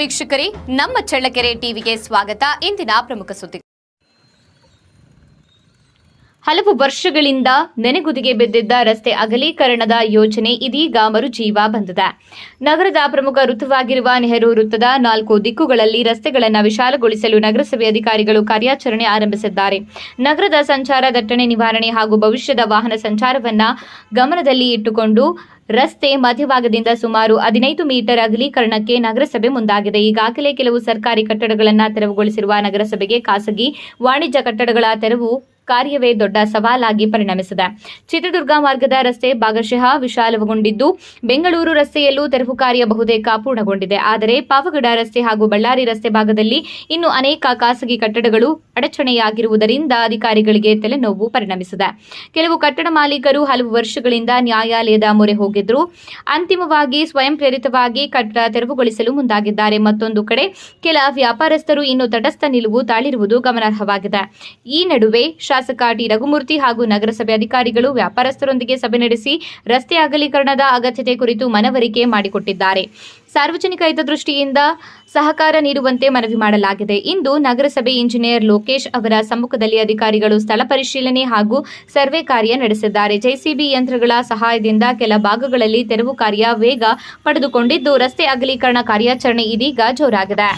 ವೀಕ್ಷಕರೇ, ನಮ್ಮ ಚಳ್ಳಕೆರೆ ಟಿವಿಗೆ ಸ್ವಾಗತ. ಇಂದಿನ ಪ್ರಮುಖ ಸುದ್ದಿ. ಹಲವು ವರ್ಷಗಳಿಂದ ನೆನೆಗುದಿಗೆ ಬಿದ್ದಿದ್ದ ರಸ್ತೆ ಅಗಲೀಕರಣದ ಯೋಜನೆ ಇದೀಗ ಮರುಜೀವ ಬಂದಿದೆ. ನಗರದ ಪ್ರಮುಖ ವೃತ್ತವಾಗಿರುವ ನೆಹರು ವೃತ್ತದ 4 ದಿಕ್ಕುಗಳಲ್ಲಿ ರಸ್ತೆಗಳನ್ನು ವಿಶಾಲಗೊಳಿಸಲು ನಗರಸಭೆ ಅಧಿಕಾರಿಗಳು ಕಾರ್ಯಾಚರಣೆ ಆರಂಭಿಸಿದ್ದಾರೆ. ನಗರದ ಸಂಚಾರ ದಟ್ಟಣೆ ನಿವಾರಣೆ ಹಾಗೂ ಭವಿಷ್ಯದ ವಾಹನ ಸಂಚಾರವನ್ನು ಗಮನದಲ್ಲಿ ಇಟ್ಟುಕೊಂಡು ರಸ್ತೆ ಮಧ್ಯಭಾಗದಿಂದ ಸುಮಾರು 15 ಮೀಟರ್ ಅಗಲೀಕರಣಕ್ಕೆ ನಗರಸಭೆ ಮುಂದಾಗಿದೆ. ಈಗಾಗಲೇ ಕೆಲವು ಸರ್ಕಾರಿ ಕಟ್ಟಡಗಳನ್ನು ತೆರವುಗೊಳಿಸಿರುವ ನಗರಸಭೆಗೆ ಖಾಸಗಿ ವಾಣಿಜ್ಯ ಕಟ್ಟಡಗಳ ತೆರವು ಕಾರ್ಯವೇ ದೊಡ್ಡ ಸವಾಲಾಗಿ ಪರಿಣಮಿಸಿದೆ. ಚಿತ್ರದುರ್ಗ ಮಾರ್ಗದ ರಸ್ತೆ ಭಾಗಶಃ ವಿಶಾಲಗೊಂಡಿದ್ದು, ಬೆಂಗಳೂರು ರಸ್ತೆಯಲ್ಲೂ ತೆರವು ಕಾರ್ಯ ಬಹುತೇಕ ಪೂರ್ಣಗೊಂಡಿದೆ. ಆದರೆ ಪಾವಗಡ ರಸ್ತೆ ಹಾಗೂ ಬಳ್ಳಾರಿ ರಸ್ತೆ ಭಾಗದಲ್ಲಿ ಇನ್ನೂ ಅನೇಕ ಖಾಸಗಿ ಕಟ್ಟಡಗಳು ಅಡಚಣೆಯಾಗಿರುವುದರಿಂದ ಅಧಿಕಾರಿಗಳಿಗೆ ತಲೆನೋವು ಪರಿಣಮಿಸಿದೆ. ಕೆಲವು ಕಟ್ಟಡ ಮಾಲೀಕರು ಹಲವು ವರ್ಷಗಳಿಂದ ನ್ಯಾಯಾಲಯದ ಮೊರೆ ಹೋಗಿದ್ರು. ಅಂತಿಮವಾಗಿ ಸ್ವಯಂ ಪ್ರೇರಿತವಾಗಿ ಕಟ್ಟಡ ತೆರವುಗೊಳಿಸಲು ಮುಂದಾಗಿದ್ದಾರೆ. ಮತ್ತೊಂದು ಕಡೆ ಕೆಲ ವ್ಯಾಪಾರಸ್ಥರು ಇನ್ನೂ ತಟಸ್ಥ ನಿಲುವು ತಾಳಿರುವುದು ಗಮನಾರ್ಹವಾಗಿದೆ. ಈ ನಡುವೆ ಶಾಸಕ ಟಿ ರಘುಮೂರ್ತಿ ಹಾಗೂ ನಗರಸಭೆ ಅಧಿಕಾರಿಗಳು ವ್ಯಾಪಾರಸ್ಥರೊಂದಿಗೆ ಸಭೆ ನಡೆಸಿ ರಸ್ತೆ ಅಗಲೀಕರಣದ ಅಗತ್ಯತೆ ಕುರಿತು ಮನವರಿಕೆ ಮಾಡಿಕೊಟ್ಟಿದ್ದಾರೆ. ಸಾರ್ವಜನಿಕ ಹಿತದೃಷ್ಟಿಯಿಂದ ಸಹಕಾರ ನೀಡುವಂತೆ ಮನವಿ ಮಾಡಲಾಗಿದೆ. ಇಂದು ನಗರಸಭೆ ಇಂಜಿನಿಯರ್ ಲೋಕೇಶ್ ಅವರ ಸಮ್ಮುಖದಲ್ಲಿ ಅಧಿಕಾರಿಗಳು ಸ್ಥಳ ಪರಿಶೀಲನೆ ಹಾಗೂ ಸರ್ವೆ ಕಾರ್ಯ ನಡೆಸಿದ್ದಾರೆ. ಜೆಸಿಬಿ ಯಂತ್ರಗಳ ಸಹಾಯದಿಂದ ಕೆಲ ಭಾಗಗಳಲ್ಲಿ ತೆರವು ಕಾರ್ಯ ವೇಗ ಪಡೆದುಕೊಂಡಿದ್ದು, ರಸ್ತೆ ಅಗಲೀಕರಣ ಕಾರ್ಯಾಚರಣೆ ಇದೀಗ ಜೋರಾಗಿದೆ.